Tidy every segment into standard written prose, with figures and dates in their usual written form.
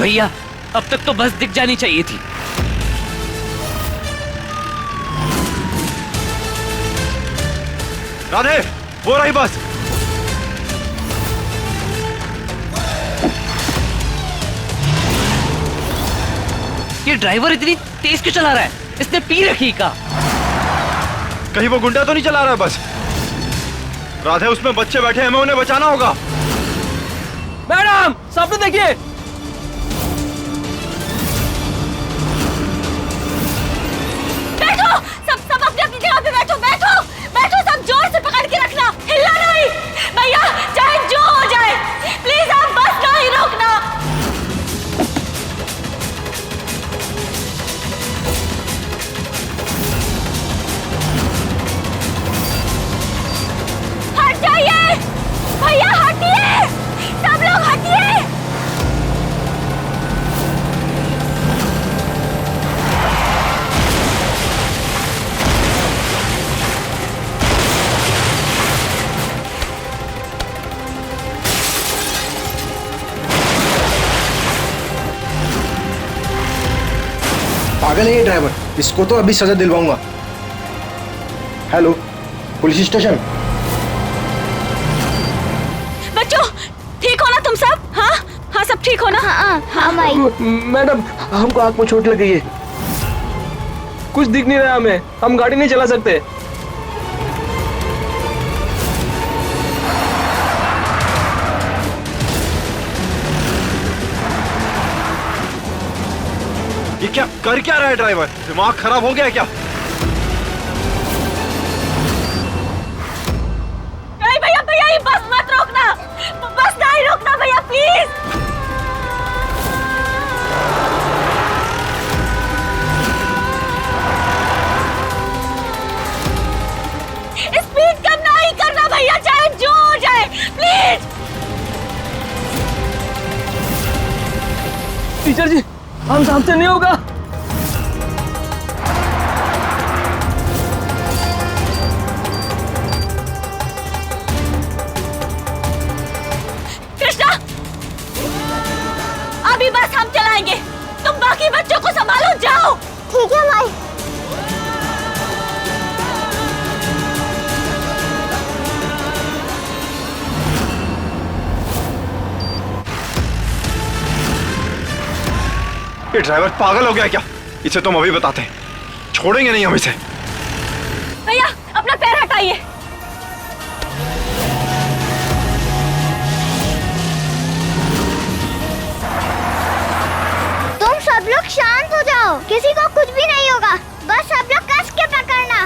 भैया, अब तक तो बस दिख जानी चाहिए थी। राधे, वो रही बस। ये ड्राइवर इतनी तेज क्यों चला रहा है? इसने पी रखी का? कहीं वो गुंडा तो नहीं चला रहा है बस? राधे, उसमें बच्चे बैठे हैं, हमें उन्हें बचाना होगा। मैडम, सामने देखिए। बैठो, सब अपनी अपनी जगह पे बैठो, बैठो, बैठो, सब जोर से पकड़ के रखना, हिलना नहीं। भैया, चाहे जो हो जाए, प्लीज आप बस ना ही रोकना। हट जाइए, भैया हटिए, सब लोग हटिए। पागल है ये ड्राइवर, इसको तो अभी सजा दिलवाऊंगा। Hello, police station. बच्चों, ठीक हो ना तुम सब? हाँ हाँ, सब ठीक हो ना? हाँ हाँ माई। मैडम, हमको आंख में चोट लग गई है, कुछ दिख नहीं रहा हमें, हम गाड़ी नहीं चला सकते। ये क्या कर क्या रहा है ड्राइवर? दिमाग खराब हो गया क्या? नहीं भैया, भैया ये बस मत रोकना, बस नहीं रोकना भैया, प्लीज। स्पीड कम नहीं करना भैया, चाहे जो हो जाए, प्लीज। टीचर जी, हम सामने नहीं होगा। कृष्णा, अभी बस हम चलाएंगे, तुम बाकी बच्चों को संभालो, जाओ। ठीक है माई। ये ड्राइवर पागल हो गया क्या? इसे तुम अभी बताते हैं, छोड़ेंगे नहीं हम इसे। भैया, अपना पैर हटाइए। तुम सब लोग शांत हो जाओ, किसी को कुछ भी नहीं होगा, बस सब लोग कस के पकड़ना।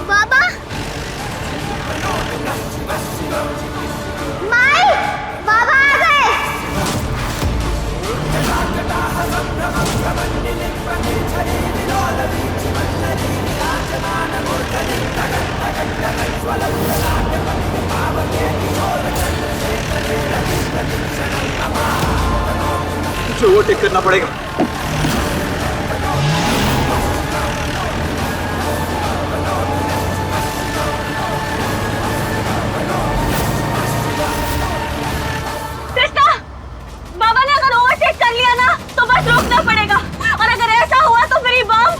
बाबा, माई, बाबा आ गए। मुझे ओवरटेक करना पड़ेगा। कृष्णा, बाबा ने अगर ओवरटेक कर लिया ना, तो बस रोकना पड़ेगा, और अगर ऐसा हुआ तो फिर ये बम।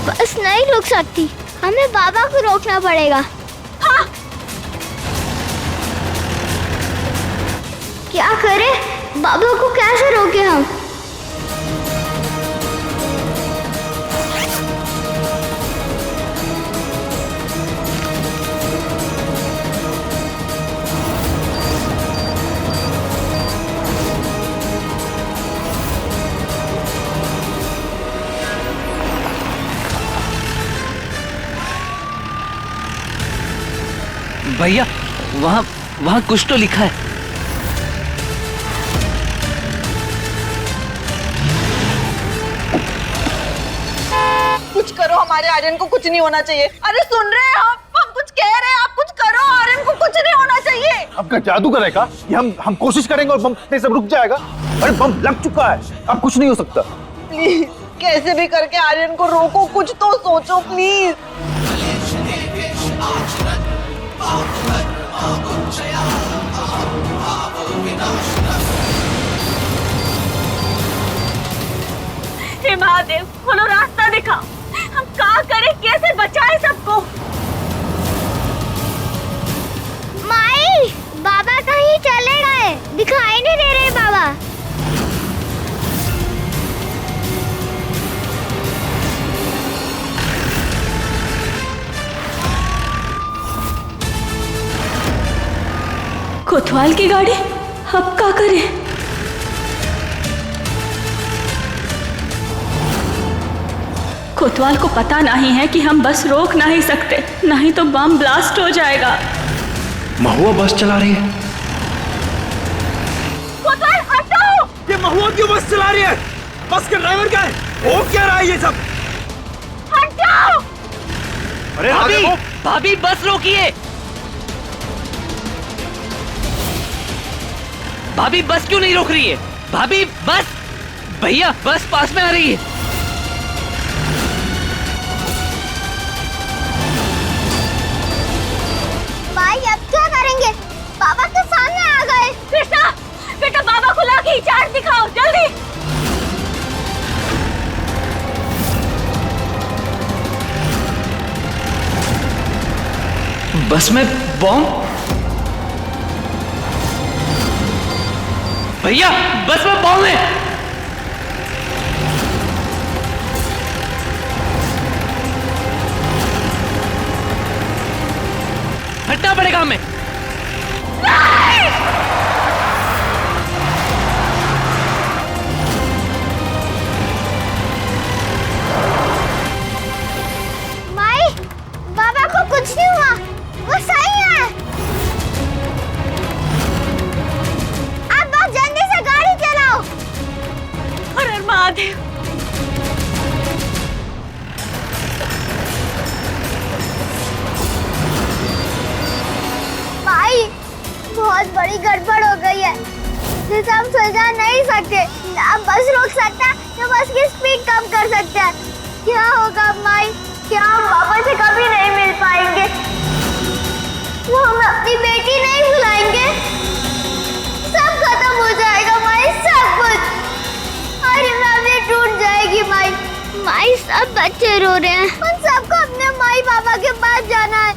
बस नहीं रुक सकती, हमें बाबा को रोकना पड़ेगा। हाँ। क्या करें, बाबा को कैसे रोके हम? भैया वहाँ वहाँ कुछ तो लिखा है। कुछ करो, हमारे आर्यन को कुछ नहीं होना चाहिए। अरे सुन रहे हैं हम कुछ कह रहे हैं, आप कुछ करो, आर्यन को कुछ नहीं होना चाहिए। आपका जादू करेगा कि हम कोशिश करेंगे और बम फटने से रुक जाएगा? अरे बम लग चुका है, अब कुछ नहीं हो सकता। प्लीज कैसे भी करके आर्यन को रोको, कुछ तो सोचो प्लीज। हे महादेव, बोलो रास्ता दिखाओ, हम क्या करें, कैसे बचाएं सबको। माई, बाबा कहीं चले गए, दिखाई नहीं दे रहे बाबा। कोतवाल की गाड़ी, अब क्या करें? कोतवाल को पता नहीं है कि हम बस रोक नहीं सकते, नहीं तो बम ब्लास्ट हो जाएगा। महुआ बस चला रही है। कोतवाल हटो! ये महुआ क्यों बस चला रही है? बस का ड्राइवर क्या है? हो क्या रहा है ये सब? हटो! अरे भाभी आगे वो। भाभी बस रोकिए। भाभी बस क्यों नहीं रोक रही है? भाभी बस, भैया बस पास में आ रही है। माई, अब क्या करेंगे? बाबा तो सामने आ गए। बेटा, बेटा बाबा को लाठी चार्ज दिखाओ जल्दी। बस में बॉम्ब? भैया बस में बॉम्ब है। हटना पड़ेगा हमें। माई, बाबा को कुछ नहीं हुआ, वो सही है। अब बस जल्दी से गाड़ी चलाओ। अरे महादेव, माई, बहुत बड़ी गड़बड़ हो गई है, जिसे हम सुलझा नहीं सकते। ना बस रोक सकता, ना बस की स्पीड कम कर सकता है। क्या होगा माई? क्या हम बाबा से कभी नहीं मिल पाएंगे? वो हमें अपनी बेटी नहीं बुलाएंगे? सब खत्म हो जाएगा माई, सब कुछ। हमारी फैमिली टूट जाएगी माई। माई, सब बच्चे रो रहे हैं, उन सबको अपने माई बाबा के पास जाना है।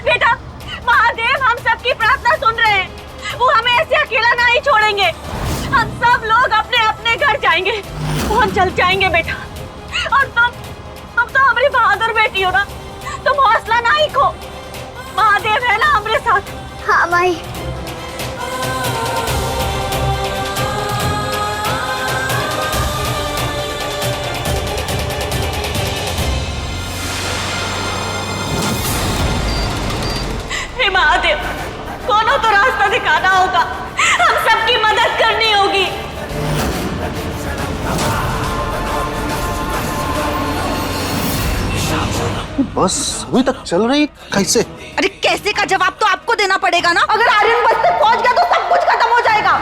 बेटा महादेव हम सबकी प्रार्थना सुन रहे हैं, वो हमें ऐसे अकेला नहीं छोड़ेंगे। हम सब लोग अपने अपने घर जाएंगे, बहुत जल्द जाएंगे बेटा। और तुम तो हमारी बहादुर बेटी हो ना, तुम हौसला नहीं खो। महादेव है ना हमारे साथ। हाँ माई। हे महादेव, कोनो तो रास्ता दिखाना होगा, हम सबकी मदद करनी होगी। बस अभी तक चल रही कैसे? अरे कैसे का जवाब तो आपको देना पड़ेगा ना। अगर आर्यन बस तक पहुंच गया तो सब कुछ खत्म हो जाएगा।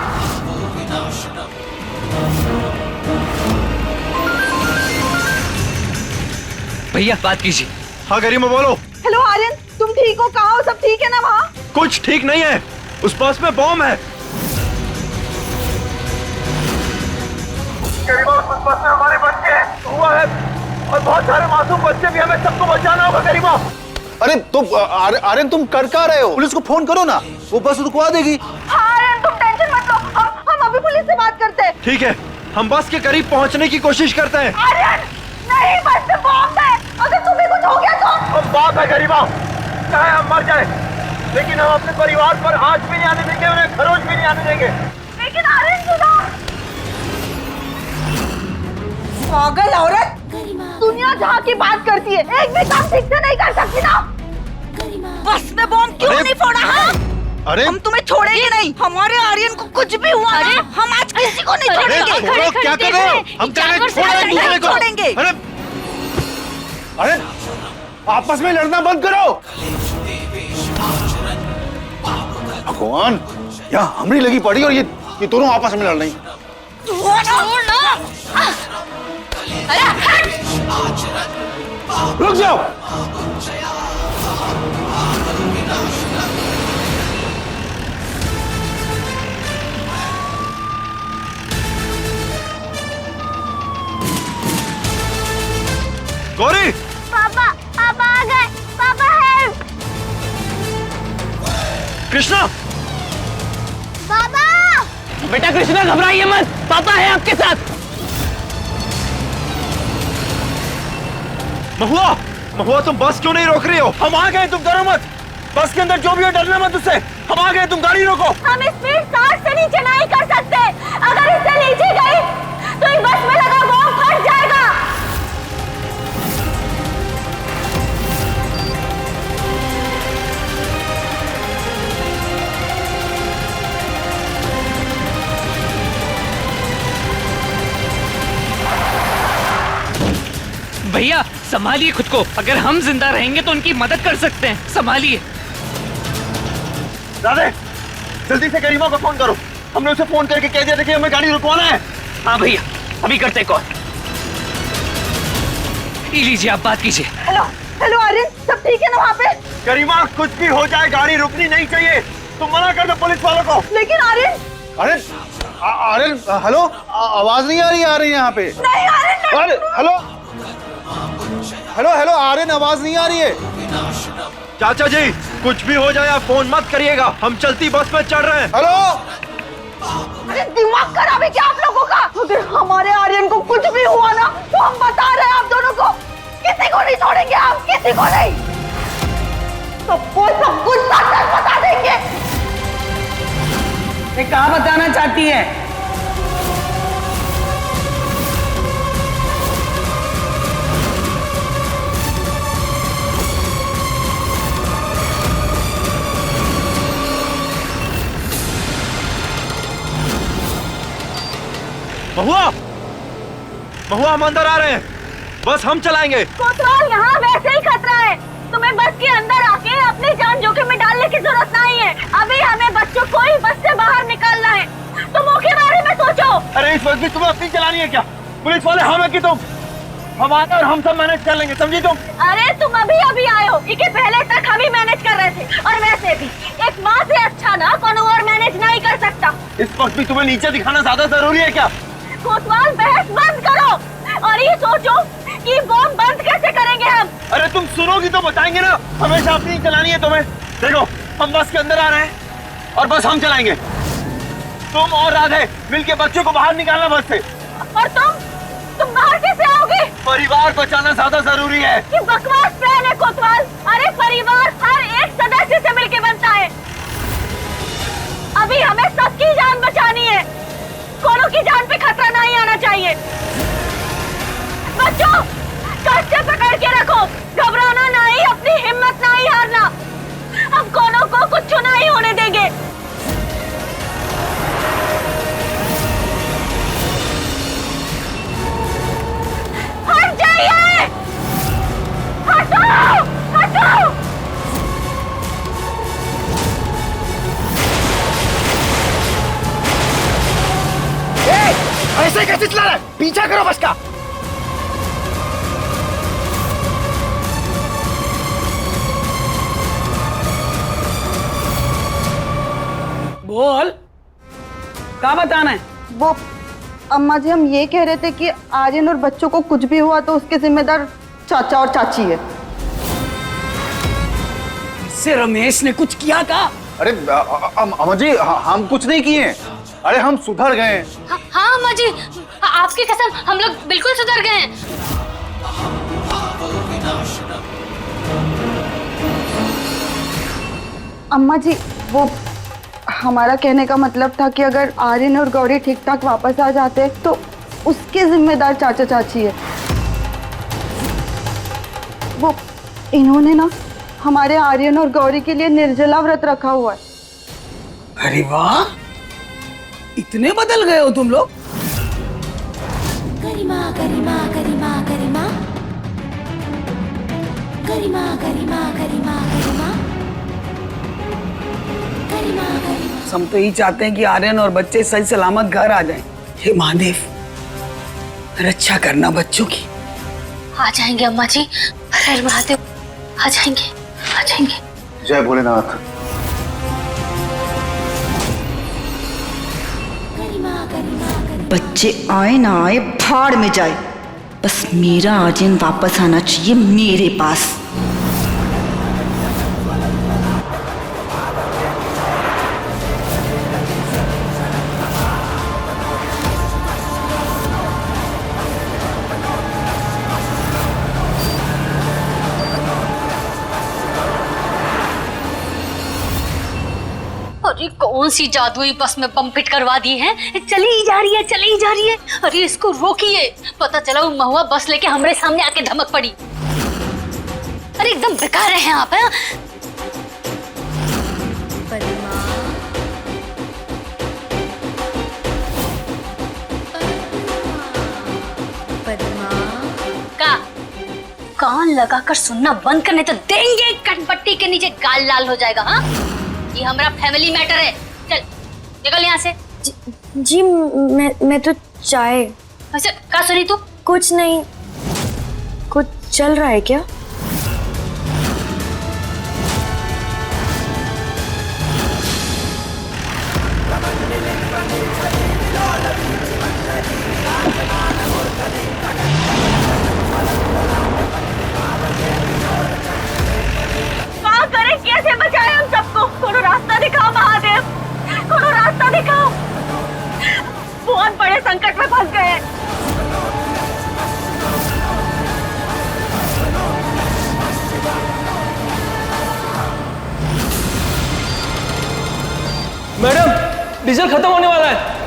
भैया बात कीजिए। हाँ गरिमा बोलो। हेलो आर्यन, तुम ठीक हो? कहाँ हो? सब ठीक है ना वहाँ? कुछ ठीक नहीं है, उस बस में बॉम्ब है। गरिमा, उस बस में हमारे बच्चे हुआ है और बहुत सारे मासूम बच्चे भी, हमें सबको बचाना होगा गरिमा। अरे तुम आर्यन तुम कर क्या रहे हो? पुलिस को फोन करो ना, वो बस रुकवा देगी। हाँ आर्यन, तुम टेंशन मत लो, हम अभी पुलिस से बात करते हैं। ठीक है, हम बस के करीब पहुंचने की कोशिश करते हैं। आर्यन, नहीं, बस में बॉम्ब है, अगर तुम्हें कुछ हो गया तो। अब बात है गरिमा, चाहे हम मर जाए, लेकिन हम अपने परिवार पर आंच भी नहीं आने देंगे, उन्हें खरोच भी नहीं आने देंगे। लेकिन आर्यन सुनो, पागल औरत, दुनिया जहाँ की बात करती है, एक भी काम ठीक से नहीं कर सकती ना। बस में बॉम्ब क्यों अरे- नहीं फोड़ा? हाँ? अरे हम तुम्हें छोड़ेंगे नहीं। हमारे आर्यन को कुछ भी हुआ ना, हम आज किसी को नहीं अरे छोड़ेंगे। छोड़ो, क्या कर रहे हो? हम कह रहे हैं छोड़ो एक दूसरे को। छोड़ेंगे। अरे अरे आपस में लड़ना बंद करो। भगवान, यहाँ हमरी लगी पड़ी और ये दोनों आपस में लड़ रही। अरे हट! रुक जाओ। गौरी, पापा आप आ गए। पापा हेल्प। कृष्णा, पापा बेटा कृष्णा घबराइए मत, पापा है आपके साथ। महुआ, महुआ तुम बस क्यों नहीं रोक रही हो? हम आ गए, तुम डरो मत। बस के अंदर जो भी हो डरना मत उससे। हम आ गए, तुम गाड़ी रोको। हम स्पीड 60 से नीचे नहीं कर सकते। अगर इससे नीचे गई तो इस बस में लगा बॉम्ब फट जाएगा। भैया संभालिए खुद को, अगर हम जिंदा रहेंगे तो उनकी मदद कर सकते हैं, संभालिए। राधे, जल्दी से करीमा को फोन करो। हमने उसे फोन करके कह दिया था कि हमें गाड़ी रुकवाना है। हाँ भैया, अभी करते कॉल। ये लीजिए, आप बात कीजिए। हेलो हेलो आर्यन, सब ठीक है ना वहाँ पे? करीमा, कुछ भी हो जाए गाड़ी रुकनी नहीं चाहिए। तुम मना कर दो पुलिस वालों को। लेकिन आर्यन, अरे अरे हेलो, आवाज नहीं आ रही यहाँ पे। नहीं आर्यन, नहीं। अरे हेलो हेलो हेलो आर्यन, आवाज नहीं आ रही है। चाचा जी, कुछ भी हो जाए आप फोन मत करिएगा। हम चलती बस में चढ़ रहे हैं। हेलो, अरे दिमाग खराब है क्या आप लोगों का? अगर हमारे आर्यन को कुछ भी हुआ ना तो हम बता रहे हैं आप दोनों को, किसी को नहीं छोड़ेंगे हम, किसी को नहीं। सबको सब कुछ सच बता देंगे। ये कहाँ बताना चाहती है? महुआ, महुआ हम अंदर आ रहे हैं। बस हम चलाएंगे। कोतवाल, यहाँ वैसे ही खतरा है। तुम्हें बस के अंदर आके अपनी जान जोखिम में डालने की जरूरत नहीं है। अभी हमें बच्चों को ही बस से बाहर निकालना है। तुम उसके बारे में सोचो। अरे इस वक्त भी तुम्हें अपनी चलानी है क्या? पुलिस वाले हम है कि तुम? हम आते और हम सब मैनेज कर लेंगे, समझी तुम? अरे तुम अभी आए हो, इसके पहले तक हम ही मैनेज कर रहे थे। और वैसे भी एक माँ से अच्छा ना कौन और मैनेज नहीं कर सकता। इस वक्त भी तुम्हें नीचे दिखाना ज्यादा जरूरी है क्या? कोतवाल, बहस बंद करो और ये सोचो कि बॉम्ब बंद कैसे करेंगे हम। अरे तुम सुनोगी तो बताएंगे ना। हमेशा अपनी चलानी है तुम्हें। देखो, हम बस के अंदर आ रहे हैं और बस हम चलाएंगे। तुम और राधे मिलके बच्चों को बाहर निकालना बस से। और तुम बाहर कैसे आओगे? परिवार बचाना ज्यादा जरूरी है। ये बकवास प्लान है कोतवाल। अरे परिवार हर एक सदस्य से मिलके बनता है। अभी हमें सबकी जान बचानी है। कोनो की जान पे खतरा नहीं आना चाहिए। बच्चों, कष्ट से पकड़ के रखो, घबराना नहीं, अपनी हिम्मत नहीं हारना। हम कोनो को कुछ नहीं होने देंगे। हट जाइए, हटो, हटो। ऐसे कैसे चला रहा है? पीछा करो बस का। बोल, क्या बताना है? वो अम्मा जी, हम ये कह रहे थे कि आर्यन और बच्चों को कुछ भी हुआ तो उसके जिम्मेदार चाचा और चाची है। इससे रमेश ने कुछ किया था? अरे अम्मा जी, हम कुछ नहीं किए। अरे हम सुधर गए। हाँ अम्मा जी, आपकी कसम, हम लोग बिल्कुल सुधर गए हैं। अम्मा जी, वो हमारा कहने का मतलब था कि अगर आर्यन और गौरी ठीक ठाक वापस आ जाते तो उसके जिम्मेदार चाचा चाची है। वो इन्होंने ना हमारे आर्यन और गौरी के लिए निर्जला व्रत रखा हुआ है। अरे वाह, इतने बदल गए हो तुम लोग। गरिमा गरिमा गरिमा गरिमा गरिमा गरिमा गरिमा गरिमा गरिमा गरिमा। हम तो यही चाहते हैं कि आर्यन और बच्चे सही सलामत घर आ जाएं। हे महादेव, रक्षा करना बच्चों की। आ जाएंगे अम्मा जी, हर महादेव, आ जाएंगे, आ जाएंगे। जय भोलेनाथ। बच्चे आए ना आए भाड़ में जाए, बस मेरा आर्यन वापस आना चाहिए मेरे पास। अरे कौन सी जादुई बस में बम फिट करवा दी है, चली ही जा रही है, चली ही जा रही है। अरे इसको रोकिए, पता चला वो महुआ बस लेके हमारे सामने आके धमक पड़ी। अरे एकदम बेकार हैं आप, हैं? का कान लगाकर सुनना बंद करने तो देंगे, कटपट्टी के नीचे गाल लाल हो जाएगा। हाँ, ये हमारा फैमिली मैटर है। चल निकल यहाँ से। जी मैं तो चाय। वैसे क्या सुनी तू? कुछ नहीं, कुछ चल रहा है क्या? क्या करें, कैसे बचाएं हम सबको? कोनो रास्ता दिखाओ महादेव, कोनो रास्ता दिखाओ। बहुत बड़े संकट में फंस गए। मैडम, डीजल खत्म होने वाला है।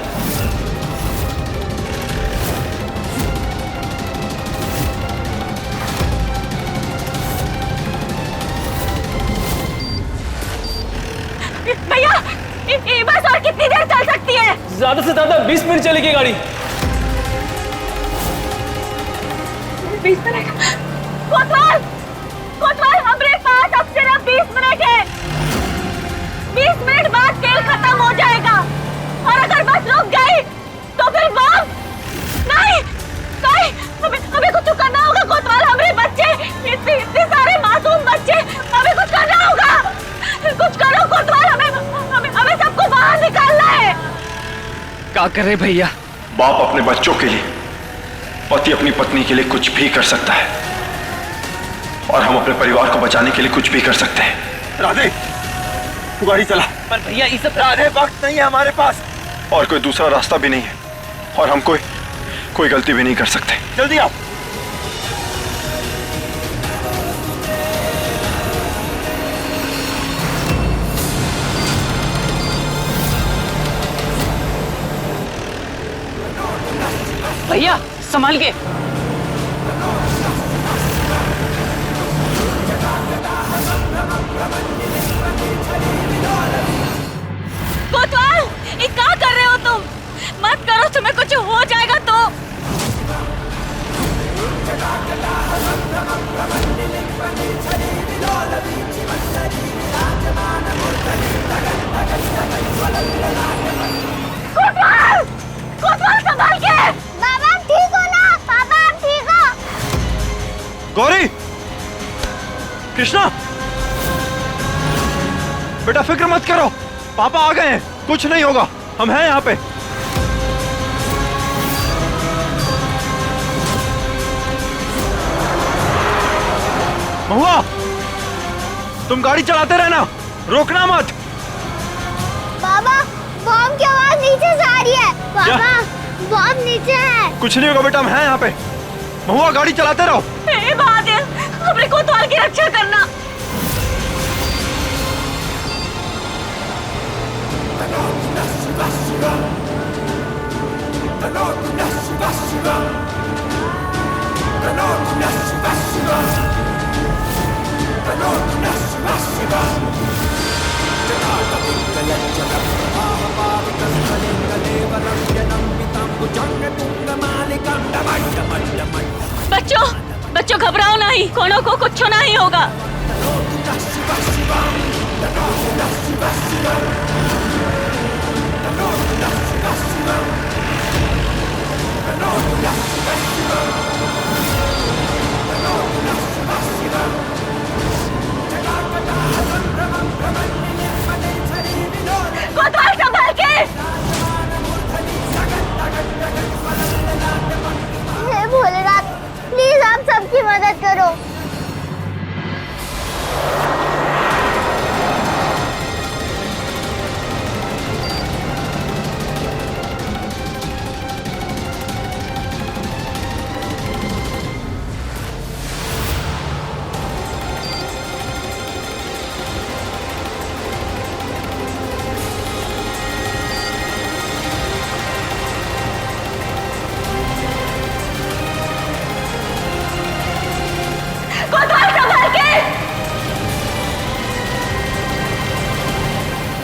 भैया, ये बस और कितनी देर चल सकती है? ज्यादा से ज्यादा 20 मिनट चलेगी गाड़ी। 20 मिनट? कोतवाल, कोतवाल, हमारे पास अब सिर्फ 20 मिनट है। 20 मिनट बाद तेल खत्म हो जाएगा, और अगर बस रुक गई तो फिर बम। नहीं नहीं, हमें कुछ करना होगा कोतवाल। हमारे बच्चे, इतने सारे मासूम बच्चे, हमें कुछ करना होगा। कुछ करो कोतवाल, हमें सबको बाहर निकालना है। क्या कर रहे भैया? बाप अपने बच्चों के लिए, पति अपनी पत्नी के लिए कुछ भी कर सकता है, और हम अपने परिवार को बचाने के लिए कुछ भी कर सकते हैं। राधे, तू गाड़ी चला। पर भैया ये सब राधे, वक्त नहीं है हमारे पास, और कोई दूसरा रास्ता भी नहीं है, और हम कोई गलती भी नहीं कर सकते। जल्दी आओ। भैया संभाल के। कोतवाल, ये क्या कर रहे हो तुम? मत करो, तुम्हें कुछ हो जाएगा तो। कोतवाल, कोतवाल संभाल के। बाबा ठीक हो ना? पापा आप ठीक हो? गौरी, कृष्णा, बेटा फिक्र मत करो, पापा आ गए हैं, कुछ नहीं होगा, हम हैं यहाँ पे। महुआ, तुम गाड़ी चलाते रहना, रोकना मत। बाबा, बम की आवाज नीचे से आ रही है। पापा, बम नीचे है। कुछ नहीं होगा बेटा, हम हैं यहाँ पे। महुआ गाड़ी चलाते रहो। हे महादेव, हमरे कोतवाल की रक्षा करना। Shiva. बच्चों घबराओ नहीं, कोनो को कुछ नहीं होगा। कोतवाल संभाल के। हे भोलेनाथ, प्लीज आप सबकी मदद करो।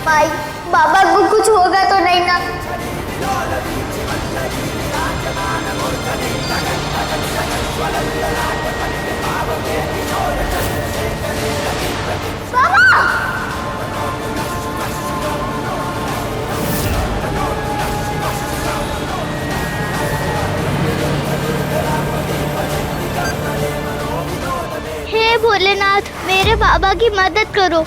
भाई, बाबा को कुछ होगा तो नहीं ना? बाबा! हे भोलेनाथ, मेरे बाबा की मदद करो।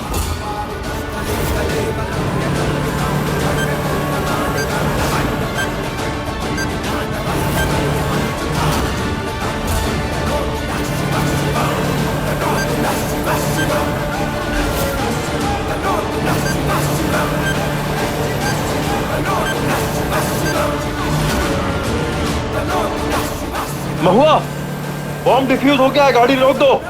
महुआ, बॉम्ब डिफ्यूज हो गया है, गाड़ी रोक दो।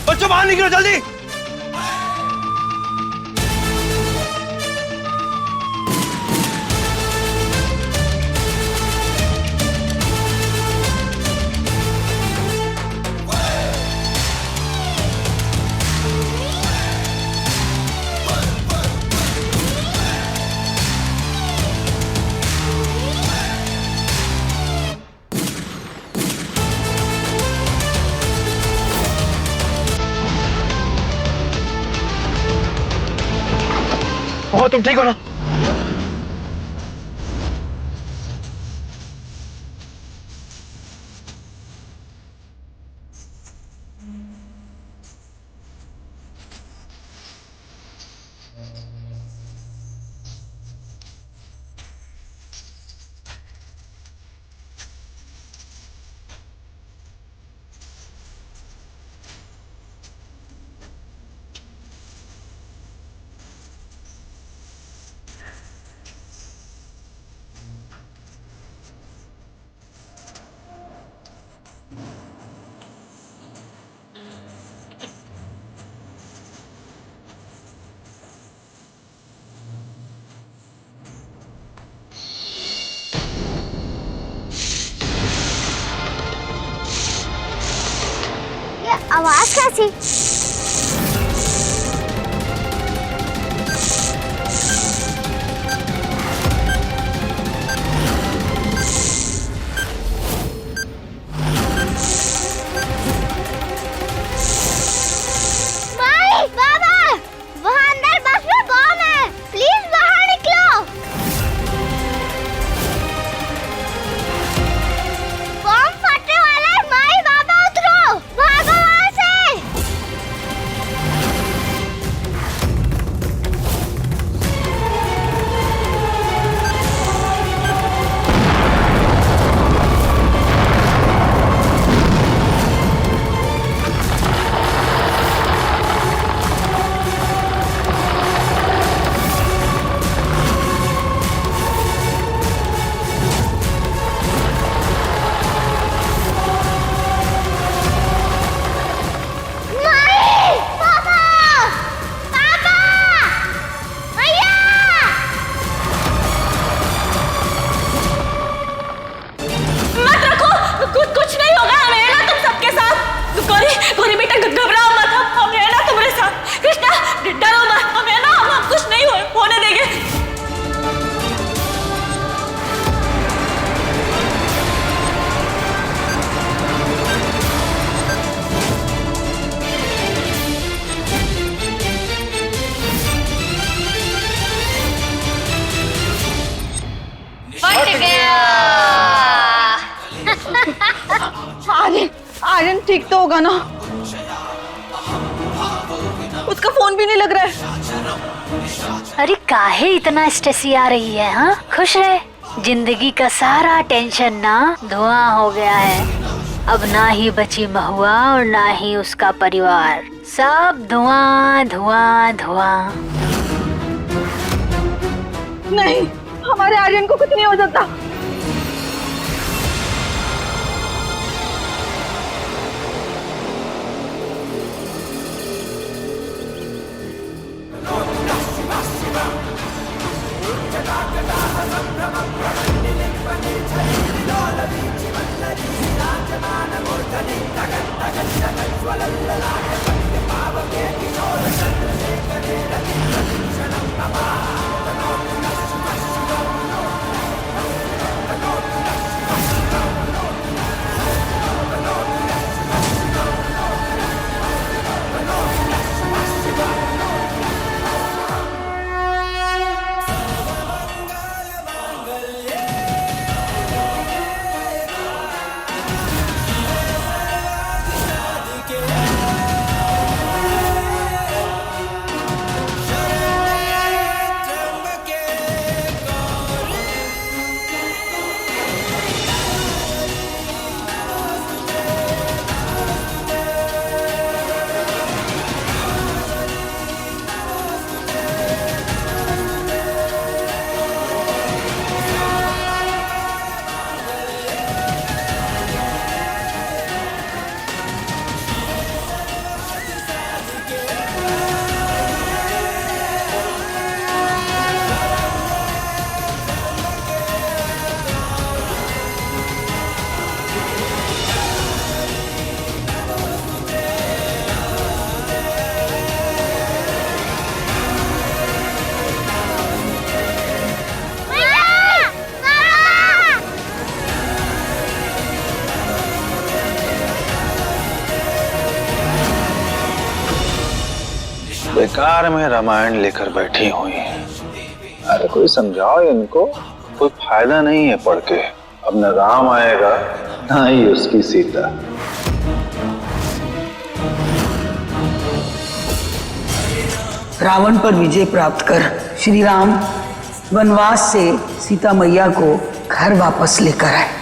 बच्चों बाहर निकलो जल्दी। तुम ठीक हो ना? आवाज कैसी? माई, बाबा, वहाँ अंदर बस में बम है, प्लीज बाहर निकलो। बम फटने वाला है, माई बाबा उतरो, भागो वहाँ से। आर्यन ठीक तो होगा ना? उसका फोन भी नहीं लग रहा है। अरे काहे इतना स्ट्रेसी आ रही है? हाँ, खुश रहे। जिंदगी का सारा टेंशन ना धुआं हो गया है। अब ना ही बची महुआ और ना ही उसका परिवार, सब धुआं धुआं धुआं। नहीं, हमारे आर्यन को कुछ नहीं हो सकता। बेकार में रामायण लेकर बैठी हुई हैं। अरे कोई समझाओ इनको, कोई फायदा नहीं है पढ़ के। अब न राम आएगा ना ही उसकी सीता। रावण पर विजय प्राप्त कर श्री राम वनवास से सीता मैया को घर वापस लेकर आए।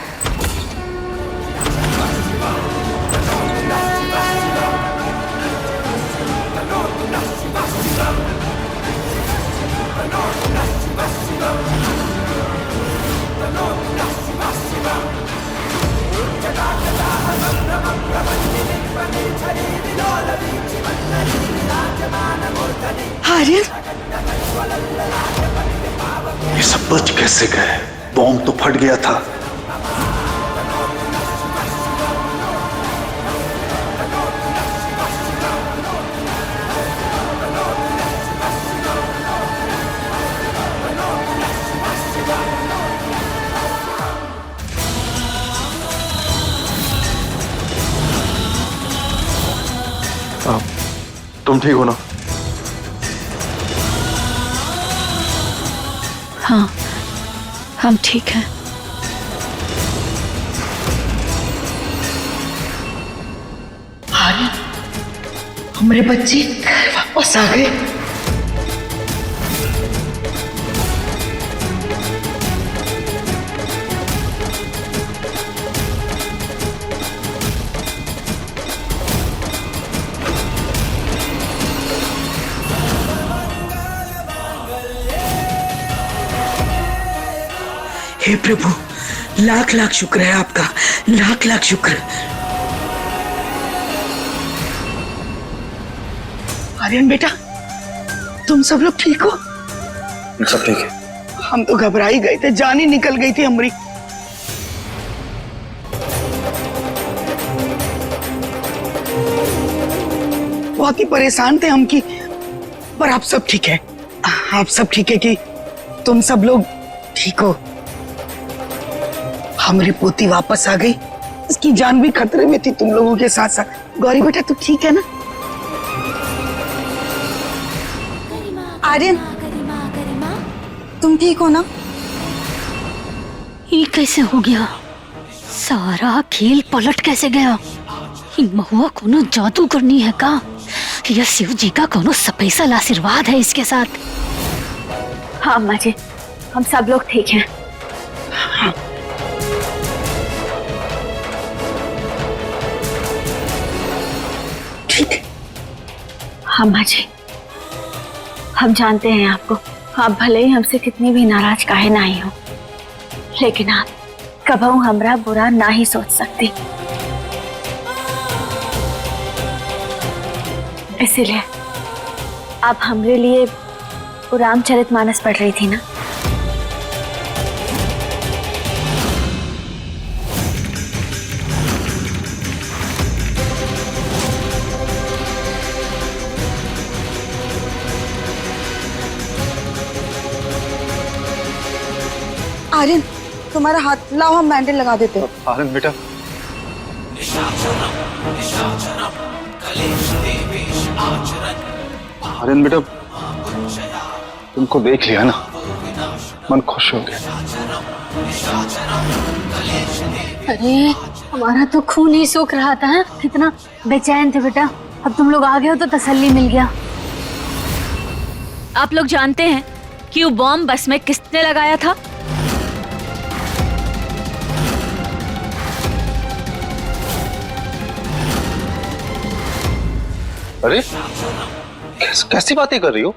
आर्यन, ये सब बच कैसे गए? बॉम्ब तो फट गया था। तुम ठीक हो ना? हाँ, हम ठीक हैं। आर्यन, हमारे बच्चे घर वापस आ गए। हे प्रभु, लाख लाख शुक्र है आपका, लाख लाख शुक्र। आर्यन बेटा, तुम सब लोग ठीक हो? सब ठीक है। हम तो घबरा ही गए थे, जान ही निकल गई थी हमारी। बहुत ही परेशान थे हम कि, पर आप सब ठीक है। आप सब ठीक है कि तुम सब लोग ठीक हो। हमारी पोती वापस आ गई, इसकी जान भी खतरे में थी तुम लोगों के साथ साथ। गौरी बेटा तू ठीक है ना? आर्यन, तुम ठीक हो ना? ये कैसे हो गया? सारा खेल पलट कैसे गया? ये महुआ कोनो जादू करनी है का? यह शिव जी का कोनो स्पेशल आशीर्वाद है इसके साथ। हाँ अम्मा जी, हम सब लोग ठीक हैं। ठीक है। अम्मा जी, हम जानते हैं आपको, आप भले ही हमसे कितनी भी नाराज काहे ना ही हो, लेकिन आप कबहू हमरा बुरा ना ही सोच सकती। इसीलिए आप हमरे लिए वो रामचरितमानस पढ़ रही थी ना? आर्यन, तुम्हारा हाथ लाओ, हम बैंडेज लगा देते हैं। आनंद बेटा, आर्यन बेटा, तुमको देख लिया ना, मन खुश हो गया। अरे हमारा तो खून ही सूख रहा था, कितना बेचैन थे बेटा। अब तुम लोग आ गए हो तो तसल्ली मिल गया। आप लोग जानते हैं कि वो बॉम्ब बस में किसने लगाया था? अरे कैसी बातें कर रही हो?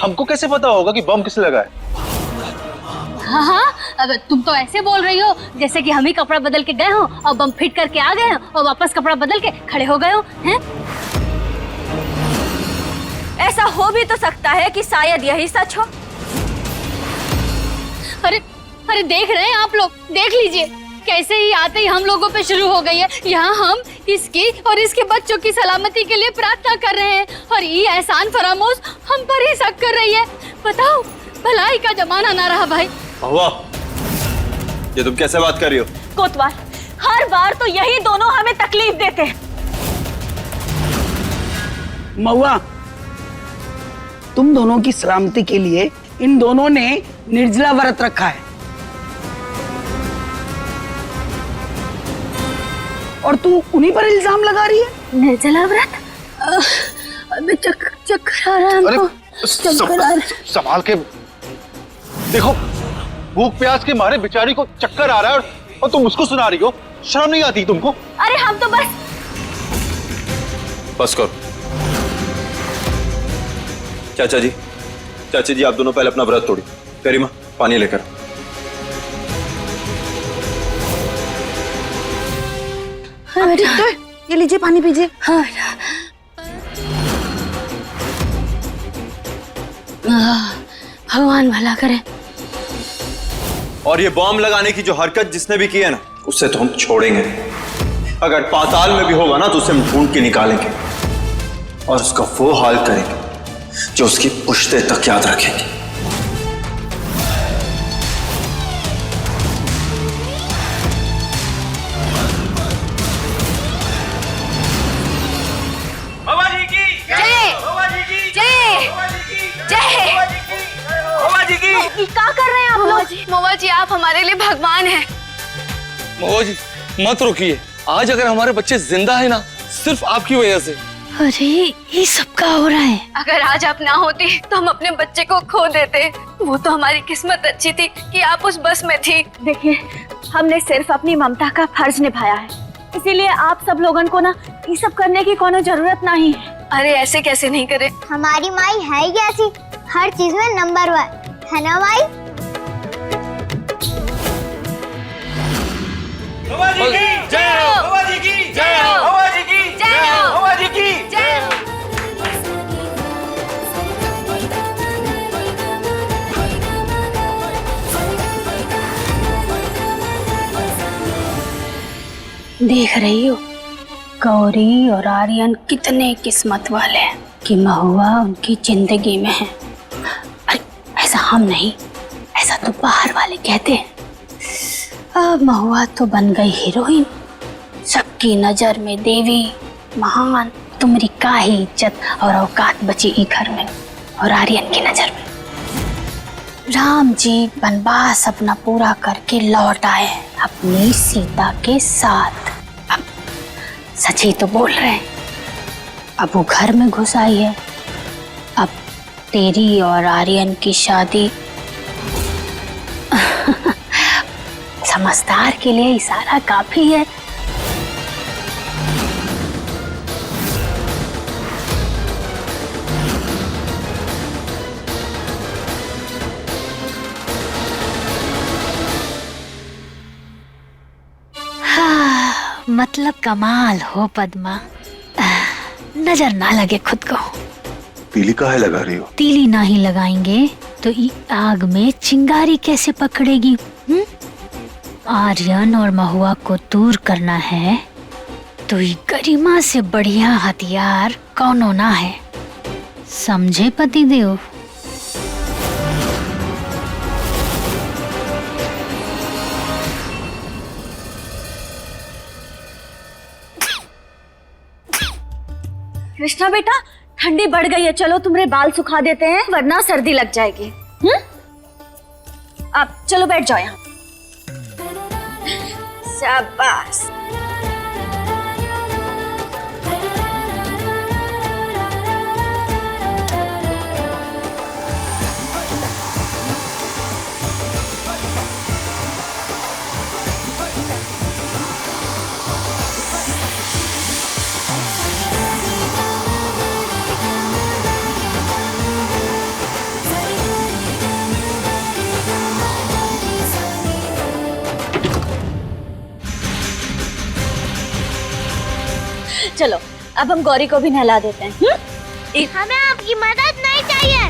हमको कैसे पता होगा कि बम किसने लगाया? हाँ हाँ, अब तुम तो ऐसे बोल रही हो जैसे कि हम ही कपड़ा बदल के गए हो और बम फिट करके आ गए हो और वापस कपड़ा बदल के खड़े हो गए हो हैं? ऐसा हो भी तो सकता है कि शायद यही सच हो। अरे अरे देख रहे हैं आप लोग, देख लीजिए कैसे ही आते ही हम लोगों पे शुरू हो गई है। यहाँ हम इसकी और इसके बच्चों की सलामती के लिए प्रार्थना कर रहे हैं और ये एहसान फरामोश हम पर ही शक कर रही है। बताओ, भलाई का जमाना ना रहा भाई। महुआ, ये तुम कैसे बात कर रही हो? कोतवाल, हर बार तो यही दोनों हमें तकलीफ देते हैं। महुआ, तुम दोनों की सलामती के लिए इन दोनों ने निर्जला व्रत रखा है और तू उन्हीं पर इल्जाम लगा रही है। निर्जला व्रत? अबे चक्कर आ रहा है हमको, चक्कर आ रहा है। संभाल के देखो, भूख प्यास के मारे बेचारी को चक्कर आ रहा है और तुम उसको सुना रही हो। शर्म नहीं आती तुमको? अरे हम तो बस करो। चाचा जी आप दोनों पहले अपना व्रत तोड़ी। करीमा, पानी लेकर। हाँ, ठीक तो है, ये लीजिए पानी पीजिए। हाँ। भगवान भला करे। और ये बॉम्ब लगाने की जो हरकत जिसने भी की है ना, उससे तो हम छोड़ेंगे। अगर पाताल में भी होगा ना तो उसे हम ढूंढ के निकालेंगे और उसका वो हाल करेंगे जो उसकी पुश्ते तक याद रखेंगे। बाबा जी की जय, बाबा जी की जय, जय, बाबा जी की। क्या कर रहे हैं आप लोग? महुआ जी, आप हमारे लिए भगवान हैं। महुआ जी मत रोकिए, आज अगर हमारे बच्चे जिंदा है ना, सिर्फ आपकी वजह से। अरे ये सब क्या हो रहा है? अगर आज आप ना होती तो हम अपने बच्चे को खो देते। वो तो हमारी किस्मत अच्छी थी कि आप उस बस में थी। देखिए, हमने सिर्फ अपनी ममता का फर्ज निभाया है, इसीलिए आप सब लोगों को ना ये सब करने की कोनो जरूरत नहीं है। अरे ऐसे कैसे नहीं करे? हमारी माई है ही ऐसी, हर चीज में नंबर 1 है ना माई? बाबा जी की जय हो, बाबा जी की जय हो, बाबा जी की जय हो, बाबा जी की जय हो। देख रही हो, गौरी और आर्यन कितने किस्मत वाले हैं कि महुआ उनकी जिंदगी में है। अरे ऐसा हम नहीं, ऐसा तो बाहर वाले कहते हैं। अब महुआ तो बन गई हीरोइन, सबकी नजर में देवी, महान। तुम्हारी का ही इज्जत और औकात बची ई घर में। और आर्यन की नजर में राम जी वनवास अपना पूरा करके लौट आए अपनी सीता के साथ। अब सच ही तो बोल रहे हैं। अब वो घर में घुस आई है। अब तेरी और आर्यन की शादी समझदार के लिए इशारा काफी है। मतलब कमाल हो पद्मा, नजर ना लगे खुद को। तीली काहे लगा रही हो? तीली ना ही लगाएंगे तो ये आग में चिंगारी कैसे पकड़ेगी? आर्यन और महुआ को दूर करना है तो ये गरिमा से बढ़िया हथियार कौनो ना है, समझे पतिदेव? कृष्णा बेटा, ठंडी बढ़ गई है, चलो तुम्हारे बाल सुखा देते हैं वरना सर्दी लग जाएगी। आप चलो बैठ जाओ यहाँ। शाबाश। चलो अब हम गौरी को भी नहला देते हैं। हमें आपकी मदद नहीं चाहिए,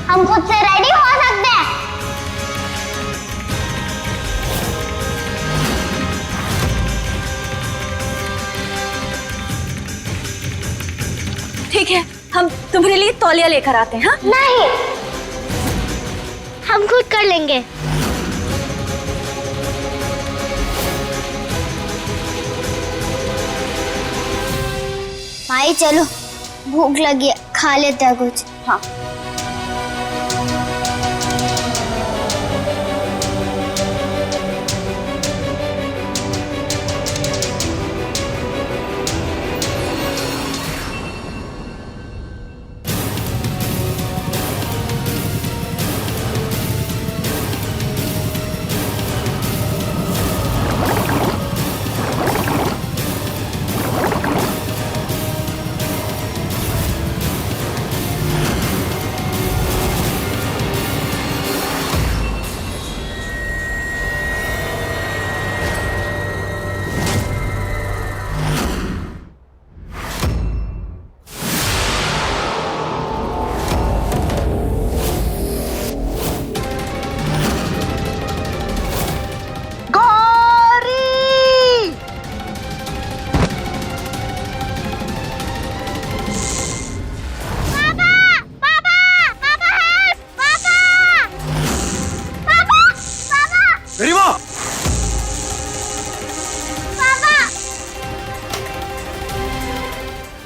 हम खुद से रेडी हो सकते हैं। ठीक है, हम तुम्हारे लिए तौलिया लेकर आते हैं। हाँ? नहीं, हम खुद कर लेंगे। माई चलो, भूख लगी है, खा लेते हैं कुछ। हाँ।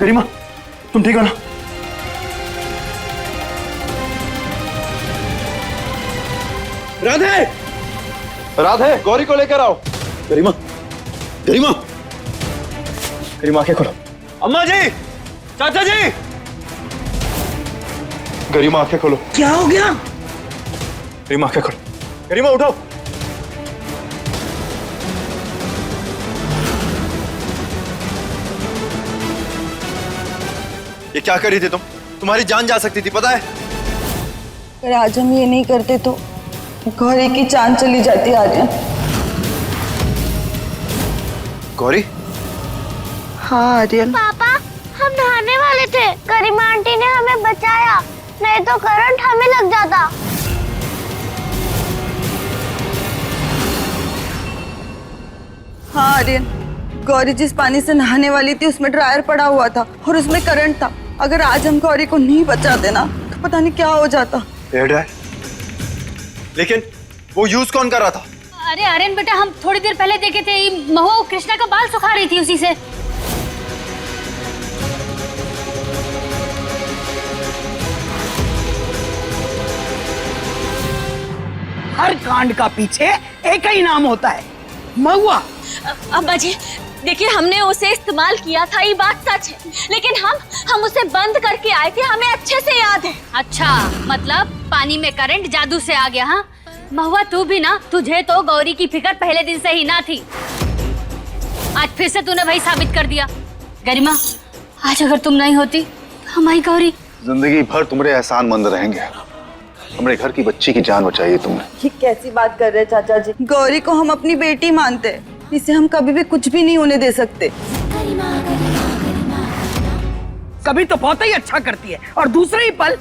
गरिमा, तुम ठीक हो ना? राधे, राधे, गौरी को लेकर आओ। गरिमा, गरिमा, गरिमा आंखें खोलो। अम्मा जी, चाचा जी, गरिमा आंखें खोलो। क्या हो गया? गरिमा आंखें खोलो। गरिमा उठो। ये क्या कर रही थी तुम? तुम्हारी जान जा सकती थी, पता है? अगर आज हम ये नहीं करते तो गौरी की जान चली जाती। आर्यन। गौरी? हाँ आर्यन। पापा, हम नहाने वाले थे, गरिमा आंटी ने हमें बचाया, नहीं तो करंट हमें लग जाता। हाँ आर्यन, गौरी जिस पानी से नहाने वाली थी उसमें ड्रायर पड़ा हुआ था और उसमें करंट था। अगर आज हम गौरी को नहीं बचाते ना तो पता नहीं क्या हो जाता। Air dryer? लेकिन वो यूज कौन कर रहा था? अरे आर्यन बेटा, हम थोड़ी देर पहले देखे थे, महू कृष्णा का बाल सुखा रही थी उसी से। हर कांड का पीछे एक ही नाम होता है, महुआ। अब्बा जी, देखिए हमने उसे इस्तेमाल किया था, ये बात सच है, लेकिन हम उसे बंद करके आए थे, हमें अच्छे से याद है। अच्छा, मतलब पानी में करंट जादू से आ गया। हाँ महुआ, तू भी ना, तुझे तो गौरी की फिक्र पहले दिन से ही ना थी। आज फिर से तूने वही साबित कर दिया। गरिमा, आज अगर तुम नहीं होती तो हमारी गौरी जिंदगी भर तुम्हारे एहसानमंद रहेंगे। हमारे घर की बच्ची की जान बचाई है तुमने। ये कैसी बात कर रहे हैं चाचा जी? गौरी को हम अपनी बेटी मानते हैं, इसे हम कभी भी कुछ भी नहीं होने दे सकते। कभी तो बहुत ही अच्छा करती है और दूसरे ही पल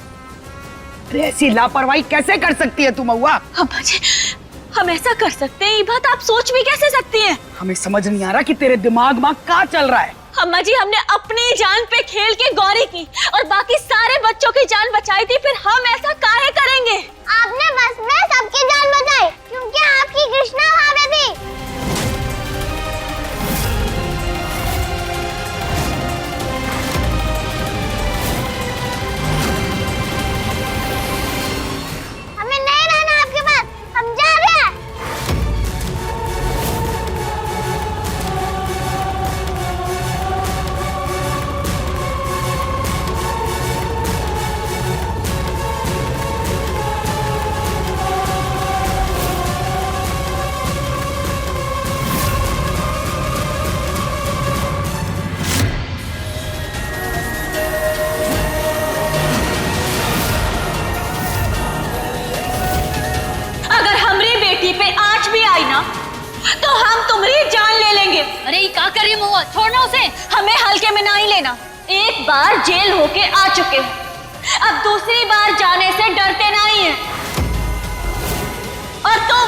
ऐसी लापरवाही कैसे कर सकती है तुम महुआ? अम्मा जी, हम ऐसा कर सकते हैं, ये बात आप सोच भी कैसे सकती हैं? हमें समझ नहीं आ रहा कि तेरे दिमाग में क्या चल रहा है। अम्मा जी, हमने अपनी जान पे खेल के गौरी की और बाकी सारे बच्चों की जान बचाई थी, फिर हम ऐसा काहे करेंगे? आपने बस में सबकी जान बचाई क्योंकि आपकी कृष्णा भाभी थी। हमें नहीं रहना आपके पास, हम जा रहे हैं। अगर हमारी बेटी पे आँच भी आई ना तो हम तुम्हारी जान ले लेंगे। अरे ये क्या कर रही है महुआ? छोड़ना उसे। हमें हल्के में नहीं लेना। एक बार जेल होके आ चुके हैं, अब दूसरी बार जाने से डरते नहीं हैं। और तुम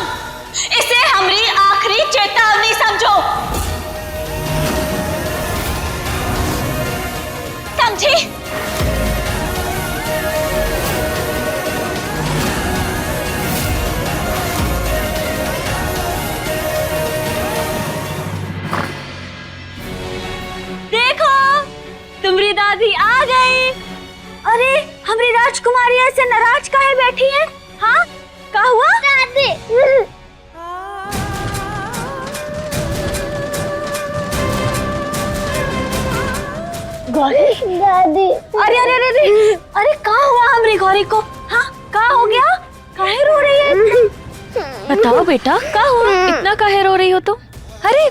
इसे हमारी आखिरी चेतावनी समझो, समझी? देखो, तुम्हारी दादी आ गई। अरे हमारी राजकुमारी ऐसे नाराज काहे बैठी है? हाँ, क्या हुआ? दादी, गौरी, दादी, अरे अरे अरे अरे अरे क्या हुआ हमारी गौरी को? हाँ, क्या हो गया? काहे रो रही है? बताओ बेटा, क्या हुआ? इतना काहे रो रही हो तुम? अरे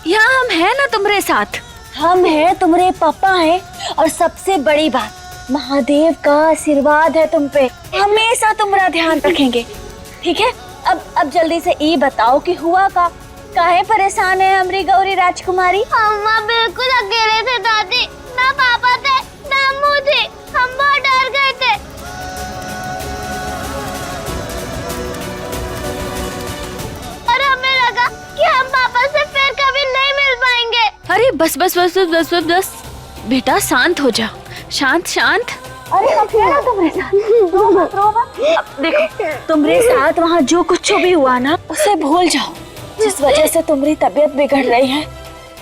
यहाँ हम हैं ना तुम्हारे साथ। हम हैं, तुम्हारे पापा हैं, और सबसे बड़ी बात, महादेव का आशीर्वाद है तुम पे, हमेशा तुम्हारा ध्यान रखेंगे, ठीक है? अब जल्दी से ये बताओ कि हुआ का, काहे परेशान है हमारी गौरी राजकुमारी? अम्मा बिल्कुल अकेले थे दादी, ना पापा थे ना अम्मू थी, हम बहुत डर गए थे। और हमें लगा कि हम पापा से फिर कभी नहीं मिल पाएंगे। अरे बस बस बस बस बस बस बस बेटा, शांत हो जा, शांत शांत। अरे हम हैं ना तुम्हारे साथ, रो मत रो मत। अब देखो, तुम्हारे साथ वहाँ जो कुछ भी हुआ ना, उसे भूल जाओ। जिस वजह से तुम्हारी तबीयत बिगड़ रही है,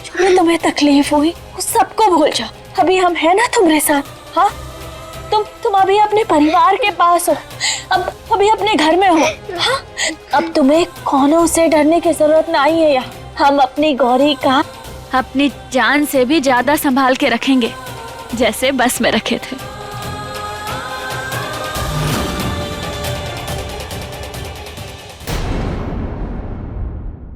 जो भी तुम्हें तकलीफ हुई, उस सबको भूल जाओ। अभी हम हैं ना तुम्हारे साथ। हाँ, तुम अभी अपने परिवार के पास हो, अब अभी अपने घर में हो। हाँ, अब तुम्हें कौनों से डरने की जरूरत नहीं है। यहाँ हम अपनी गौरी का अपनी जान से भी ज्यादा संभाल के रखेंगे, जैसे बस में रखे थे।